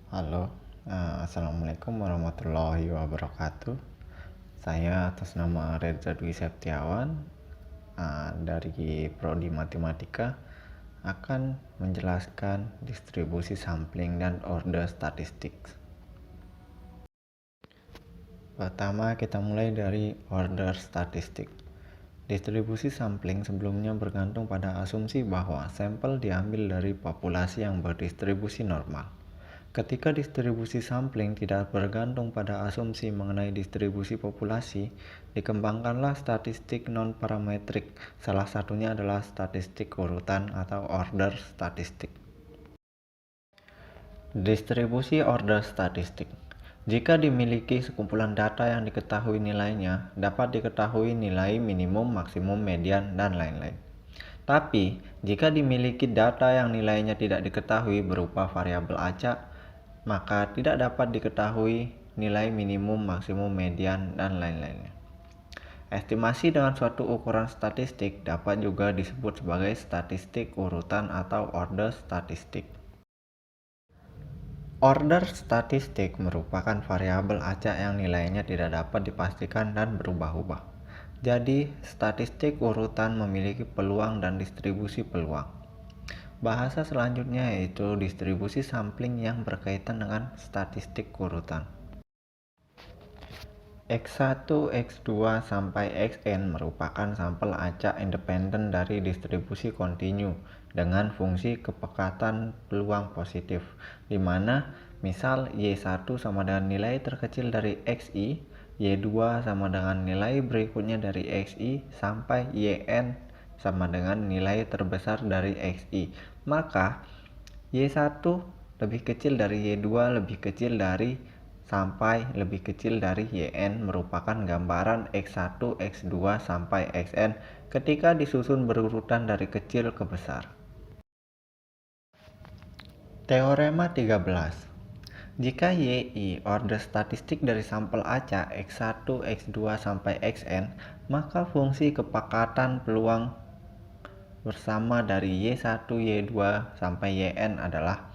Halo, Assalamualaikum warahmatullahi wabarakatuh. Saya atas nama Reza Dwi Septiawan dari Prodi Matematika akan menjelaskan distribusi sampling dan order statistik. Pertama, kita mulai dari order statistik. Distribusi sampling sebelumnya bergantung pada asumsi bahwa sampel diambil dari populasi yang berdistribusi normal. Ketika distribusi sampling tidak bergantung pada asumsi mengenai distribusi populasi, dikembangkanlah statistik non-parametrik. Salah satunya adalah statistik urutan atau order statistik. Distribusi order statistik. Jika dimiliki sekumpulan data yang diketahui nilainya, dapat diketahui nilai minimum, maksimum, median, dan lain-lain. Tapi, jika dimiliki data yang nilainya tidak diketahui berupa variabel acak, maka tidak dapat diketahui nilai minimum, maksimum, median, dan lain-lainnya. Estimasi dengan suatu ukuran statistik dapat juga disebut sebagai statistik urutan atau order statistik. Order statistik merupakan variabel acak yang nilainya tidak dapat dipastikan dan berubah-ubah. Jadi, statistik urutan memiliki peluang dan distribusi peluang. Bahasa selanjutnya yaitu distribusi sampling yang berkaitan dengan statistik urutan. X1, X2, sampai Xn merupakan sampel acak independen dari distribusi kontinu dengan fungsi kepekatan peluang positif, di mana misal Y1 sama dengan nilai terkecil dari Xi, Y2 sama dengan nilai berikutnya dari Xi, sampai Yn sama dengan nilai terbesar dari Xi. Maka Y1 lebih kecil dari Y2 lebih kecil dari sampai lebih kecil dari Yn merupakan gambaran X1, X2, sampai Xn ketika disusun berurutan dari kecil ke besar. Teorema 13. Jika Yi order statistik dari sampel acak X1, X2, sampai Xn, maka fungsi kepekatan peluang bersama dari Y1, Y2, sampai Yn adalah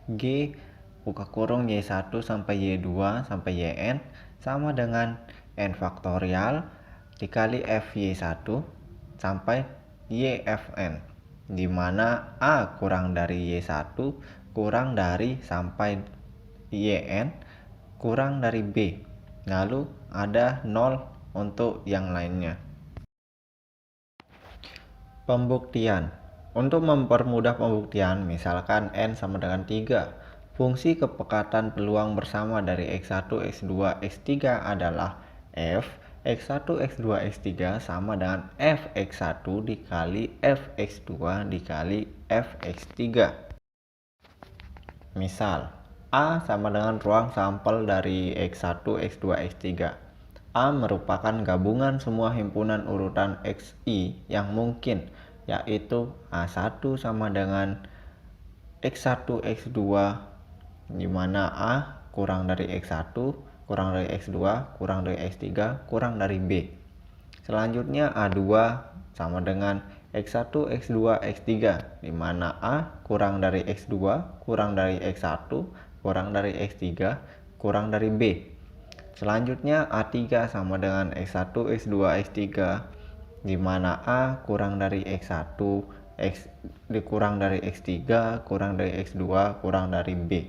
G buka kurung Y1 sampai Y2 sampai Yn sama dengan N faktorial dikali Fy1 sampai Yfn, di mana A kurang dari Y1 kurang dari sampai Yn kurang dari B, lalu ada 0 untuk yang lainnya. Pembuktian. Untuk mempermudah pembuktian, misalkan N sama dengan 3, fungsi kepekatan peluang bersama dari X1, X2, X3 adalah F X1, X2, X3 sama dengan F X1 dikali F X2 dikali F X3. Misal, A sama dengan ruang sampel dari X1, X2, X3. A merupakan gabungan semua himpunan urutan Xi yang mungkin, yaitu A1 sama dengan X1, X2, di mana A kurang dari X1, kurang dari X2, kurang dari X3, kurang dari B. Selanjutnya A2 sama dengan X1, X2, X3, di mana A kurang dari X2, kurang dari X1, kurang dari X3, kurang dari B. Selanjutnya A3 sama dengan X1, X2, X3, di mana A kurang dari X1, kurang dari X3, kurang dari X2, kurang dari B.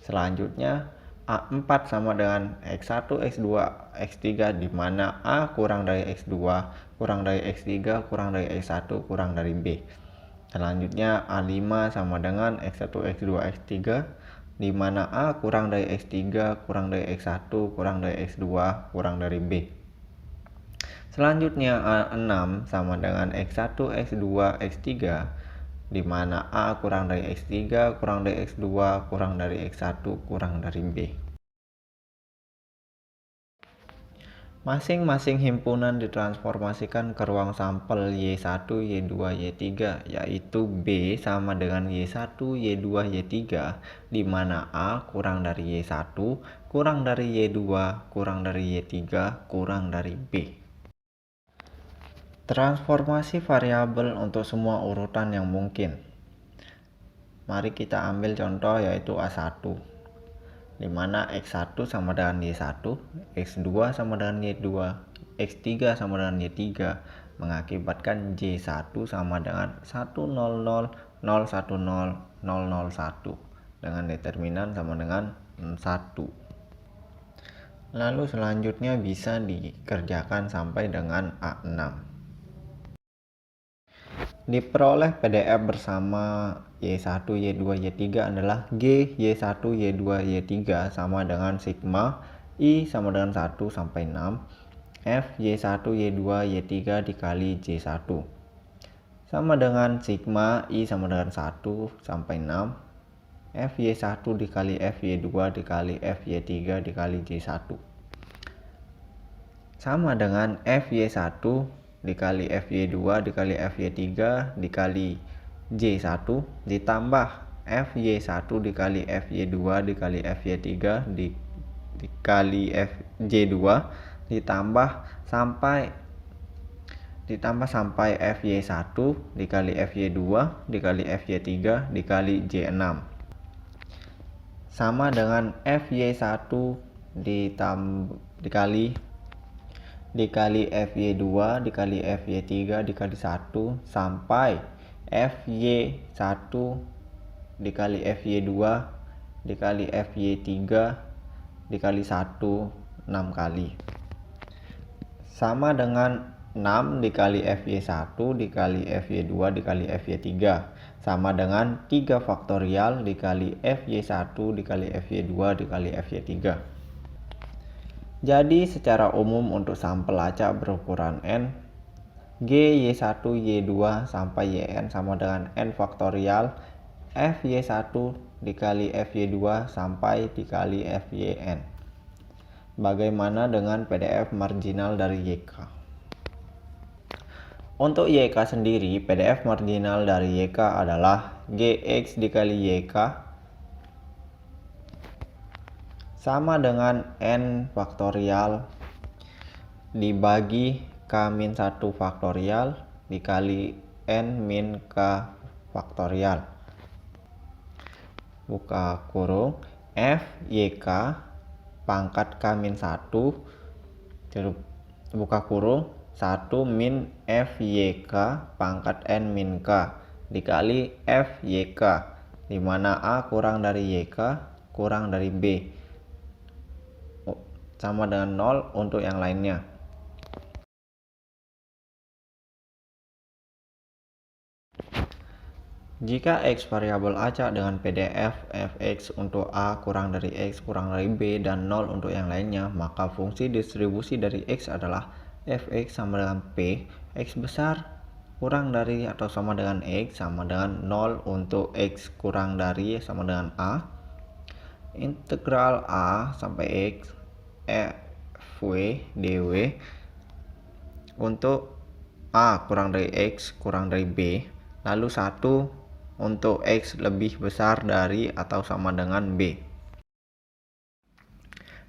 Selanjutnya A4 sama dengan X1, X2, X3, di mana A kurang dari X2, kurang dari X3, kurang dari X1, kurang dari B. Selanjutnya A5 sama dengan X1, X2, X3, di mana A kurang dari X3, kurang dari X1, kurang dari X2, kurang dari B. Selanjutnya A6 sama dengan X1, X2, X3, di mana A kurang dari X3, kurang dari X2, kurang dari X1, kurang dari B. Masing-masing himpunan ditransformasikan ke ruang sampel Y1, Y2, Y3, yaitu B sama dengan Y1, Y2, Y3, di mana A kurang dari Y1, kurang dari Y2, kurang dari Y3, kurang dari B. Transformasi variabel untuk semua urutan yang mungkin. Mari kita ambil contoh yaitu A1. dimana X1 sama dengan Y1, X2 sama dengan Y2, X3 sama dengan Y3, mengakibatkan J1 sama dengan 100,010,001 dengan determinan sama dengan 1. Lalu selanjutnya bisa dikerjakan sampai dengan A6. Diperoleh PDF bersama Y1, Y2, Y3 adalah G, Y1, Y2, Y3 sama dengan sigma I sama dengan 1 sampai 6 F, Y1, Y2, Y3 dikali J1 sama dengan sigma I sama dengan 1 sampai 6 F, Y1 dikali F, Y2 dikali F, Y3 dikali J1 sama dengan F, Y1 dikali FY2 dikali FY3 dikali J1 ditambah FY1 dikali FY2 dikali FY3 dikali FJ2 ditambah sampai FY1 dikali FY2 dikali FY3 dikali J6 sama dengan FY1 dikali FY2 dikali FY3 dikali 1 sampai FY1 dikali FY2 dikali FY3 dikali 1 6 kali sama dengan 6 dikali FY1 dikali FY2 dikali FY3 sama dengan 3 faktorial dikali FY1 dikali FY2 dikali FY3. Jadi secara umum untuk sampel acak berukuran N, G, Y1, Y2 sampai Yn sama dengan N faktorial FY1 dikali FY2 sampai dikali FYN. Bagaimana dengan PDF marginal dari YK? Untuk YK sendiri, PDF marginal dari YK adalah GX dikali YK sama dengan N faktorial dibagi K-1 faktorial dikali N-K faktorial. Buka kurung F YK pangkat K-1 buka kurung 1 min F YK pangkat N-K dikali F YK, dimana A kurang dari YK kurang dari B sama dengan 0 untuk yang lainnya. Jika X variabel acak dengan PDF fx untuk A kurang dari X kurang dari B dan 0 untuk yang lainnya, maka fungsi distribusi dari X adalah fx sama dengan P, X besar kurang dari atau sama dengan X sama dengan 0 untuk X kurang dari sama dengan A, integral A sampai X FW dw untuk A kurang dari X kurang dari B, lalu 1 untuk X lebih besar dari atau sama dengan B.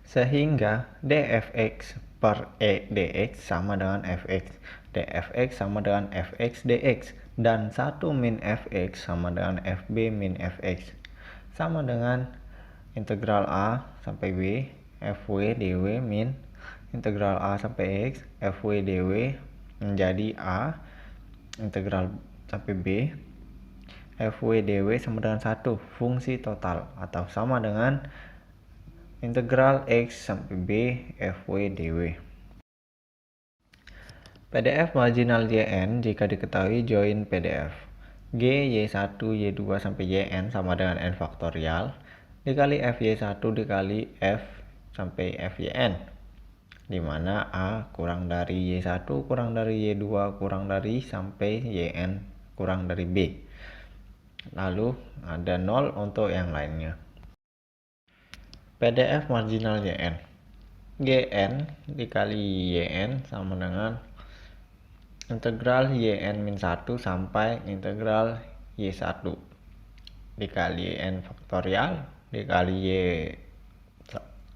Sehingga dfx per E dx sama dengan fx, dfx sama dengan fx dx, dan 1 min fx sama dengan fb min fx sama dengan integral A sampai B fw dw min integral A sampai X fw dw menjadi A integral sampai B fw dw sama dengan 1 fungsi total atau sama dengan integral X sampai B fw dw. PDF marginal Yn jika diketahui join PDF G Y1 Y2 sampai Yn sama dengan N faktorial dikali FY1 dikali F sampai FYN, dimana A kurang dari Y1 kurang dari Y2 kurang dari sampai Yn kurang dari B, lalu ada 0 untuk yang lainnya. PDF marginal Yn, Gn dikali Yn sama dengan integral Yn-1 sampai integral Y1 dikali N faktorial dikali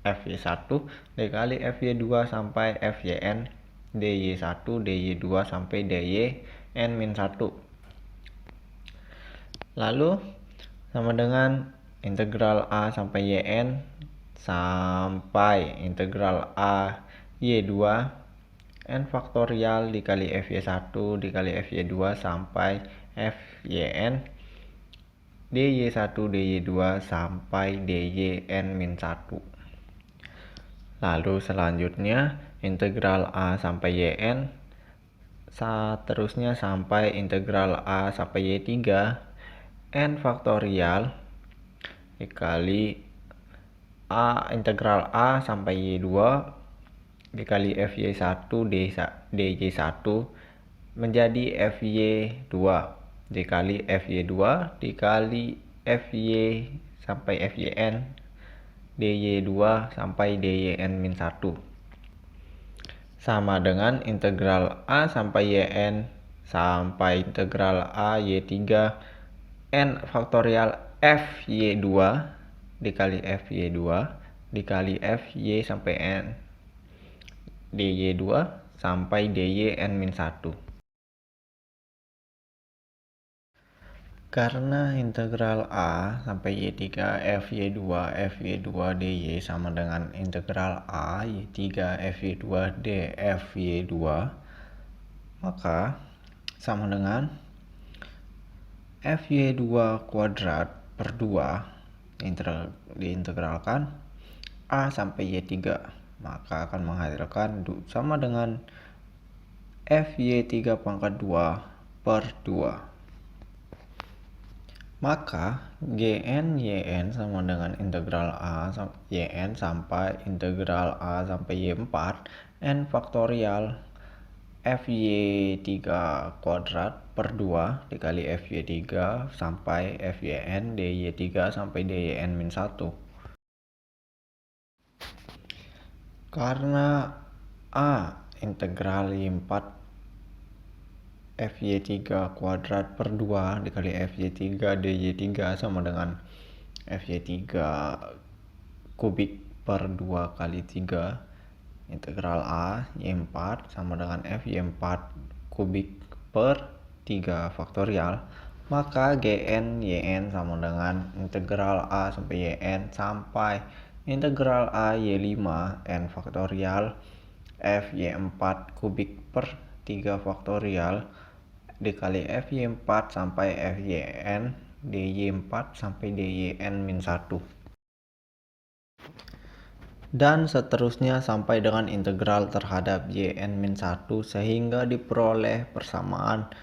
Fy1 dikali Fy2 sampai Fyn dy1 dy2 sampai dyn-1, lalu sama dengan integral A sampai Yn sampai integral A Y2 N faktorial dikali FY1 dikali FY2 sampai FYN DY1 DY2 sampai DYN-1. Lalu selanjutnya integral A sampai YN, seterusnya sampai integral A sampai Y3 N faktorial dikali integral A sampai Y2 dikali FY1 DY1 menjadi FY2 dikali FY2 dikali FY sampai FYN DY2 sampai DYN-1 sama dengan integral A sampai YN sampai integral A Y3 N faktorial FY2 dikali FY2 dikali FY sampai N DY2 sampai DYN-1. Karena integral A sampai Y3 FY2 FY2 DY sama dengan integral A Y3 FY2 DFY2, maka sama dengan FY2 kuadrat per 2 diintegralkan A sampai Y3, maka akan menghasilkan sama dengan FY3 pangkat 2 per 2. Maka Gn Yn sama dengan integral A Yn sampai integral A sampai Y4 N faktorial Fy3 kuadrat per 2 dikali Fy3 sampai Fyn dy3 sampai dyn-1. Karena A integral Y4 Fy3 kuadrat per 2 dikali Fy3 dy3 sama dengan Fy3 kubik per 2 kali 3 integral A Y4 sama dengan Fy4 kubik per 3 faktorial, maka Gn Yn sama dengan integral A sampai Yn sampai integral A Y5 N faktorial Fy4 kubik per 3 faktorial dikali Fy4 sampai Fyn dy4 sampai dyn-1 dan seterusnya sampai dengan integral terhadap yn-1 sehingga diperoleh persamaan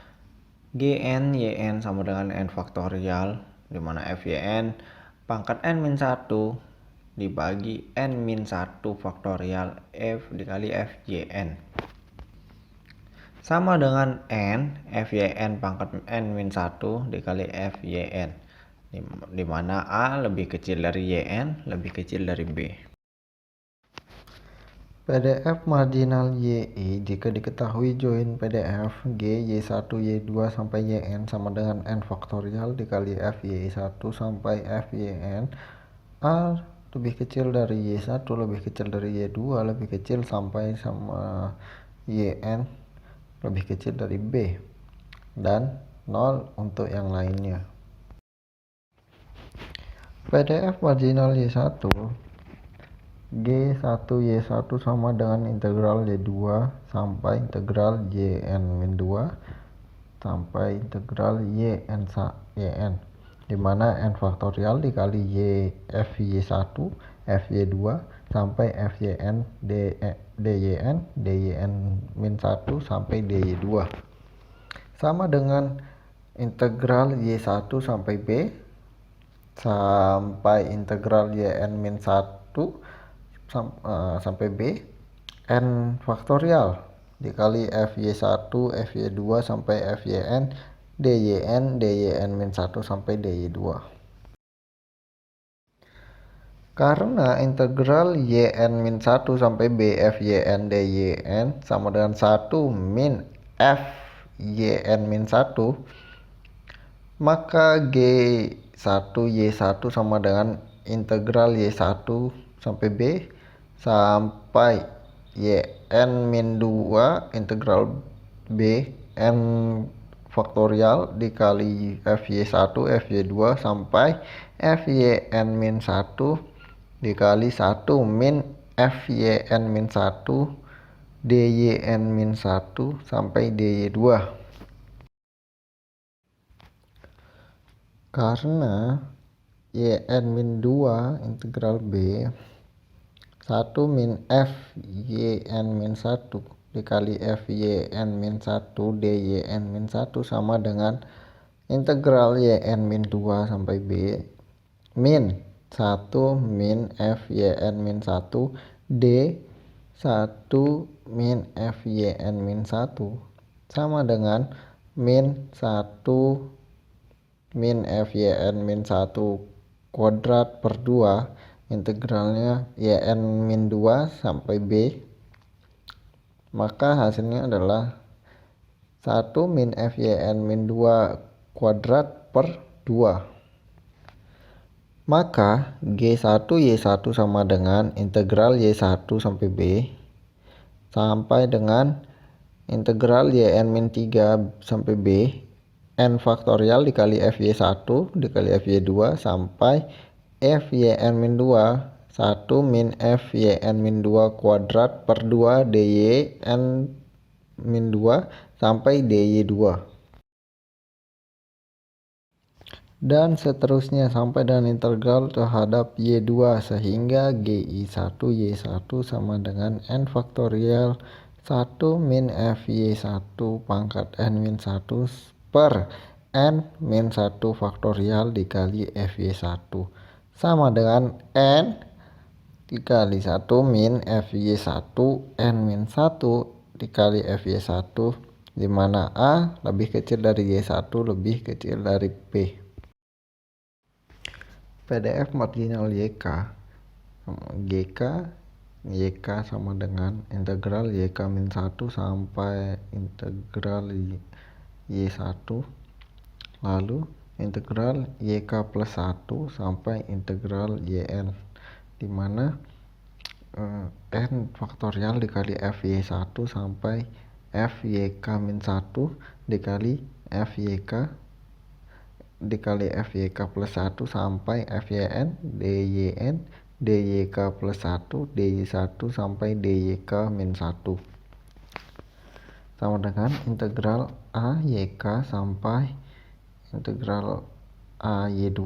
Gn Yn sama dengan n faktorial di mana Fyn pangkat n-1 dibagi n-1 faktorial F dikali Fyn sama dengan N Fyn pangkat n-1 dikali Fyn di mana A lebih kecil dari Yn lebih kecil dari B. PDF marginal YI jika diketahui join PDF G Y1 Y2 sampai Yn sama dengan n faktorial dikali Fy1 sampai Fyn A lebih kecil dari Y1 lebih kecil dari Y2 lebih kecil sampai sama Yn lebih kecil dari B dan 0 untuk yang lainnya. PDF marginal Y1 G1 Y1 sama dengan integral Y2 sampai integral Yn-2 sampai integral Yn di mana n faktorial dikali Y Fy1 Fy2 sampai Fyn dyn dyn-1 sampai dy2 sama dengan integral Y1 sampai B sampai integral Yn-1 sampai B n faktorial dikali Fy1 Fy2 sampai Fyn dyn dyn-1 sampai dy2. Karena integral Yn-1 sampai B Fyn dyn sama dengan 1 min Fyn-1, maka G1 Y1 sama dengan integral Y1 sampai B sampai Yn-2 integral B n faktorial dikali Fy1 Fy2 sampai Fyn-1 dikali 1 min Fyn min 1 dyn min 1 sampai dy2. Karena yn min 2 integral b 1 min Fyn min 1 dikali Fyn min 1 dyn min 1 sama dengan integral yn min 2 sampai b min 1 min Fyn min 1 d 1 min Fyn min 1 sama dengan min 1 min Fyn min 1 kuadrat per 2 integralnya yn min 2 sampai b, maka hasilnya adalah 1 min Fyn min 2 kuadrat per 2. Maka G1 Y1 sama dengan integral Y1 sampai B sampai dengan integral Yn min 3 sampai B N faktorial dikali Fy1 dikali Fy2 sampai Fyn min 2 1 min Fyn min 2 kuadrat per 2 dyn min 2 sampai dy2. Dan seterusnya sampai dengan integral terhadap y2 sehingga gi1 y1 sama dengan n faktorial 1 min fy1 pangkat n min 1 per n min 1 faktorial dikali fy1 sama dengan n dikali 1 min fy1 n min 1 dikali fy1 dimana a lebih kecil dari y1 lebih kecil dari b. PDF marginal YK YK sama dengan integral YK min 1 sampai integral Y1 lalu integral YK plus 1 sampai integral YN dimana N faktorial dikali FY1 sampai FYK min 1 dikali FYK dikali FYK plus 1 sampai FYN DYN DYK plus 1 DY1 sampai DYK min 1 sama dengan integral AYK sampai integral AY2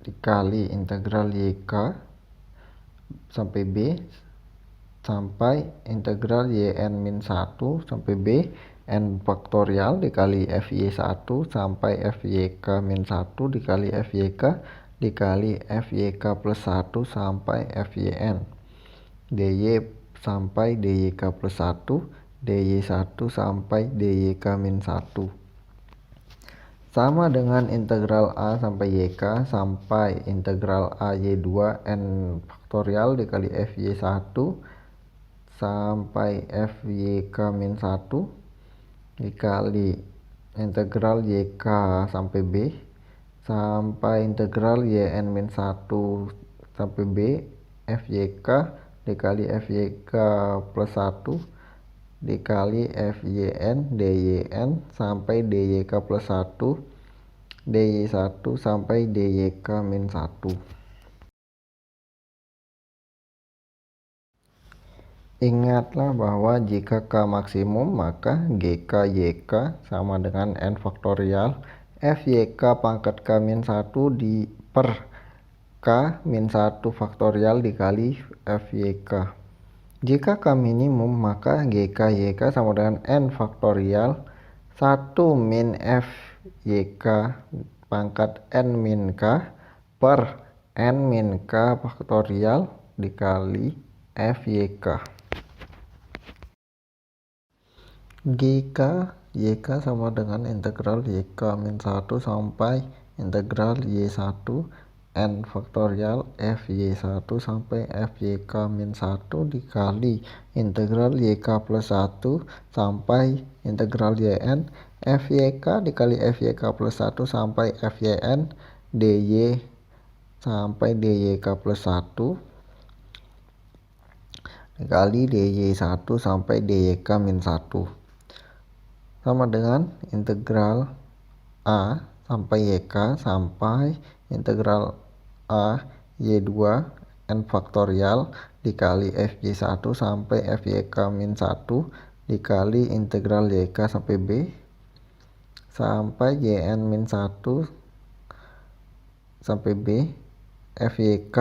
dikali integral YK sampai B sampai integral YN min 1 sampai B N faktorial dikali FY1 sampai FYK min 1 dikali FYK dikali FYK plus 1 sampai FYN DY sampai DYK plus 1 DY1 sampai DYK min 1 sama dengan integral A sampai YK sampai integral AY2 N faktorial dikali FY1 sampai FYK min 1 dikali integral YK sampai B sampai integral YN min 1 sampai B FYK dikali FYK plus 1 dikali FYN DYN sampai DYK plus 1 DY1 sampai DYK min 1. Ingatlah bahwa jika K maksimum maka GK YK sama dengan N faktorial FYK pangkat K min 1 di per K min 1 faktorial dikali FYK. Jika K minimum maka GK YK sama dengan N faktorial 1 min FYK pangkat N min K per N min K faktorial dikali FYK. GK YK sama dengan integral YK min 1 sampai integral Y1 N faktorial FY1 sampai FYK min 1 dikali integral YK plus 1 sampai integral YN FYK dikali FYK plus 1 sampai FYN DY sampai DYK plus 1 dikali DY1 sampai DYK min 1 sama dengan integral A sampai YK sampai integral A Y2 N faktorial dikali FY1 sampai FYK min 1 dikali integral YK sampai B sampai YN min 1 sampai B FYK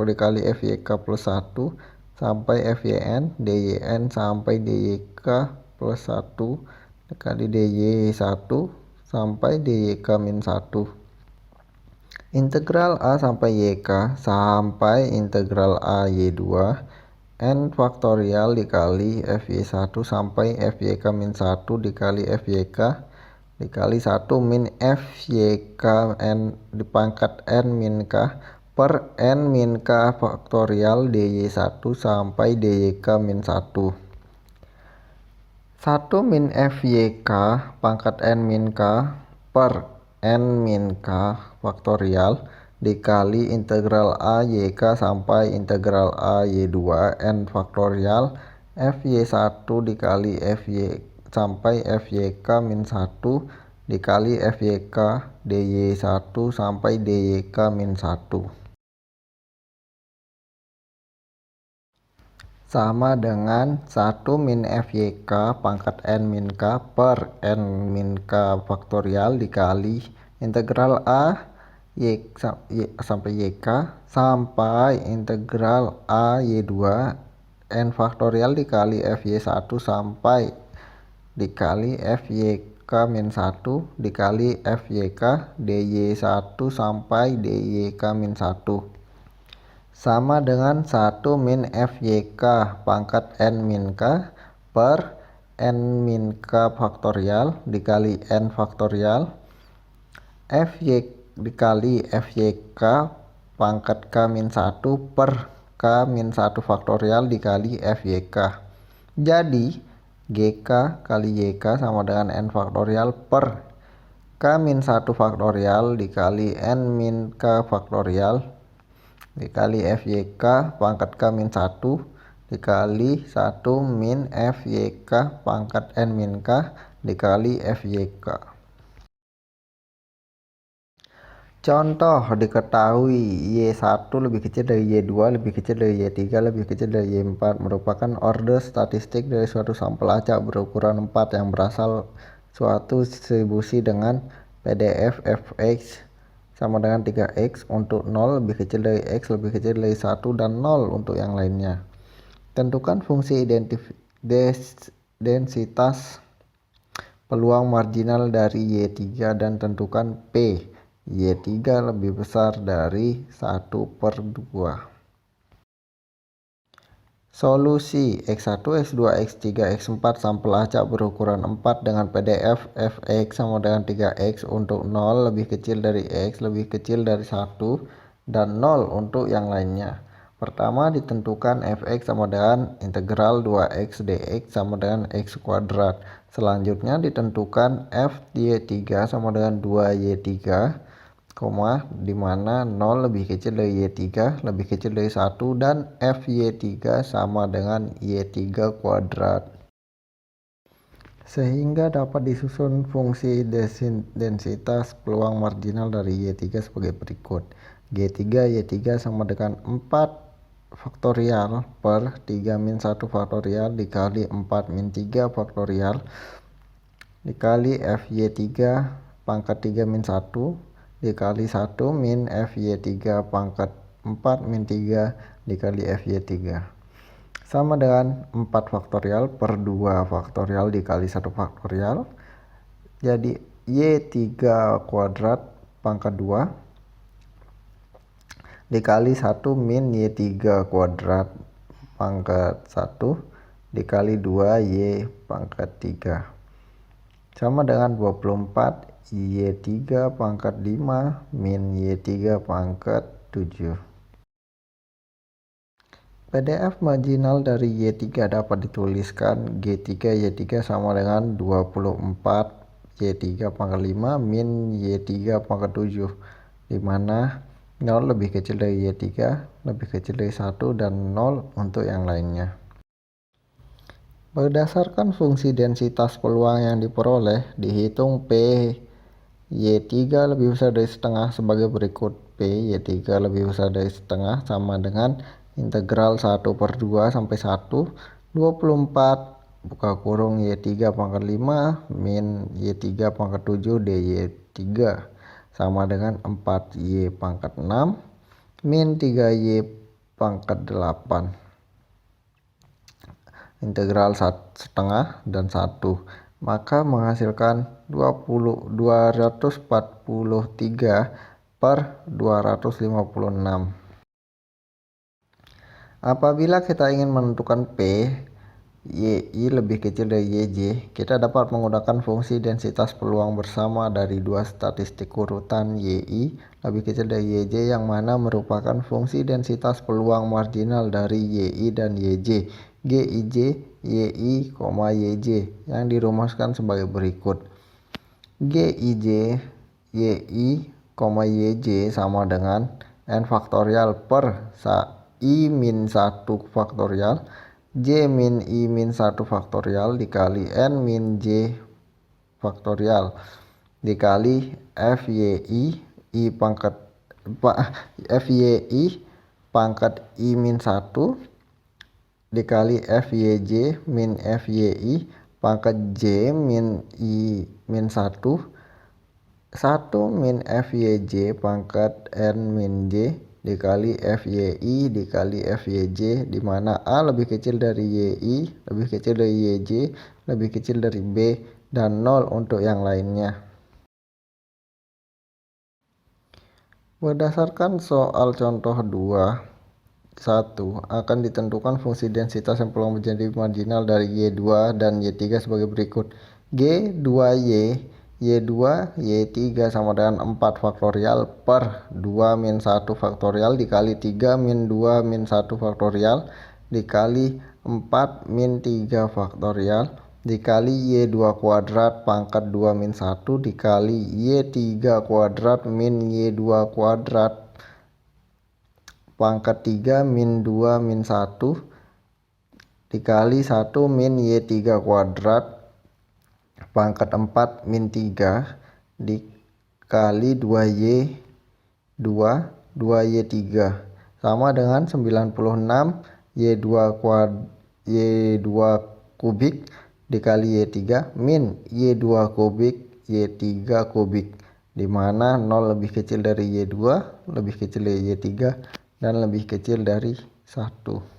dikali FYK plus 1 sampai FYN DYN sampai DYK plus 1 dikali DY1 sampai DYK min 1 integral A sampai YK sampai integral A Y2 N faktorial dikali FY1 sampai FYK min 1 dikali FYK dikali 1 min FYK N dipangkat N min K per N min K faktorial DY1 sampai DYK min 1 1 min FYK pangkat N min K per N min K faktorial dikali integral A YK sampai integral A Y2 N faktorial FY1 dikali FY sampai FYK min 1 dikali FYK DY1 sampai DYK min 1 sama dengan 1 min FYK pangkat N min K per N min K faktorial dikali integral A Y sampai YK sampai integral A Y2 N faktorial dikali FY1 sampai dikali FYK min 1 dikali FYK DY1 sampai DYK min 1 sama dengan 1 min FYK pangkat N min K per N min K faktorial dikali N faktorial FY dikali FYK pangkat K min 1 per K min 1 faktorial dikali FYK. Jadi GK kali YK sama dengan N faktorial per K min 1 faktorial dikali N min K faktorial dikali FYK pangkat K min 1 dikali 1 min FYK pangkat N min K dikali FYK. Contoh diketahui Y1 lebih kecil dari Y2 lebih kecil dari Y3 lebih kecil dari Y4 merupakan order statistik dari suatu sampel acak berukuran 4 yang berasal suatu distribusi dengan PDF fx sama dengan 3x untuk 0 lebih kecil dari x lebih kecil dari 1 dan 0 untuk yang lainnya. Tentukan fungsi densitas peluang marginal dari Y3 dan tentukan P Y3 lebih besar dari 1/2. Solusi X1, X2, X3, X4 sampel acak berukuran 4 dengan PDF fx sama dengan 3x untuk 0 lebih kecil dari x lebih kecil dari 1 dan 0 untuk yang lainnya. Pertama ditentukan fx sama dengan integral 2x dx sama dengan x kuadrat. Selanjutnya ditentukan f y3 sama dengan 2y3 di mana 0 lebih kecil dari Y3 lebih kecil dari 1 dan FY3 sama dengan Y3 kuadrat. Sehingga dapat disusun fungsi densitas peluang marginal dari Y3 sebagai berikut. G3 Y3 sama dengan 4 faktorial per 3 min 1 faktorial dikali 4 min 3 faktorial dikali FY3 pangkat 3 min 1 dikali 1 min FY3 pangkat 4 min 3 dikali FY3 sama dengan 4 faktorial per 2 faktorial dikali 1 faktorial jadi Y3 kuadrat pangkat 2 dikali 1 min Y3 kuadrat pangkat 1 dikali 2Y pangkat 3 sama dengan 24 Y3 pangkat 5 min Y3 pangkat 7. PDF marginal dari Y3 dapat dituliskan G3 Y3 sama dengan 24 Y3 pangkat 5 min Y3 pangkat 7 dimana 0 lebih kecil dari Y3 lebih kecil dari 1 dan 0 untuk yang lainnya. Berdasarkan fungsi densitas peluang yang diperoleh, dihitung P Y3 lebih besar dari setengah sebagai berikut. P Y3 lebih besar dari setengah sama dengan integral 1/2 sampai 1 24 buka kurung Y3 pangkat 5 min Y3 pangkat 7 DY3 sama dengan 4Y pangkat 6 min 3Y pangkat 8 integral setengah dan 1, maka menghasilkan 243/256. Apabila kita ingin menentukan P YI lebih kecil dari YJ, kita dapat menggunakan fungsi densitas peluang bersama dari dua statistik urutan YI lebih kecil dari YJ yang mana merupakan fungsi densitas peluang marginal dari YI dan YJ, GIJ, YI, YJ yang dirumuskan sebagai berikut. GIJ, YI, YJ sama dengan N faktorial per I min 1 faktorial J min I min 1 faktorial dikali N min J faktorial dikali FYI pangkat I min 1 dikali FYJ min FYI pangkat J min I min 1 min FYJ pangkat N min J dikali FYI dikali FYJ, di mana A lebih kecil dari YI, lebih kecil dari YJ, lebih kecil dari B, dan 0 untuk yang lainnya. Berdasarkan soal contoh 2, 1 akan ditentukan fungsi densitas yang peluang menjadi marginal dari Y2 dan Y3 sebagai berikut. G2Y Y2 Y3 sama dengan 4 faktorial per 2 min 1 faktorial dikali 3 min 2 min 1 faktorial dikali 4 min 3 faktorial dikali Y2 kuadrat pangkat 2 min 1 dikali Y3 kuadrat min Y2 kuadrat pangkat 3 min 2 min 1 dikali 1 min Y3 kuadrat pangkat 4 min 3 dikali 2Y3 sama dengan 96 Y2 kubik dikali Y3 min Y2 kubik Y3 kubik, di mana 0 lebih kecil dari Y2, lebih kecil dari Y3, dan lebih kecil dari 1.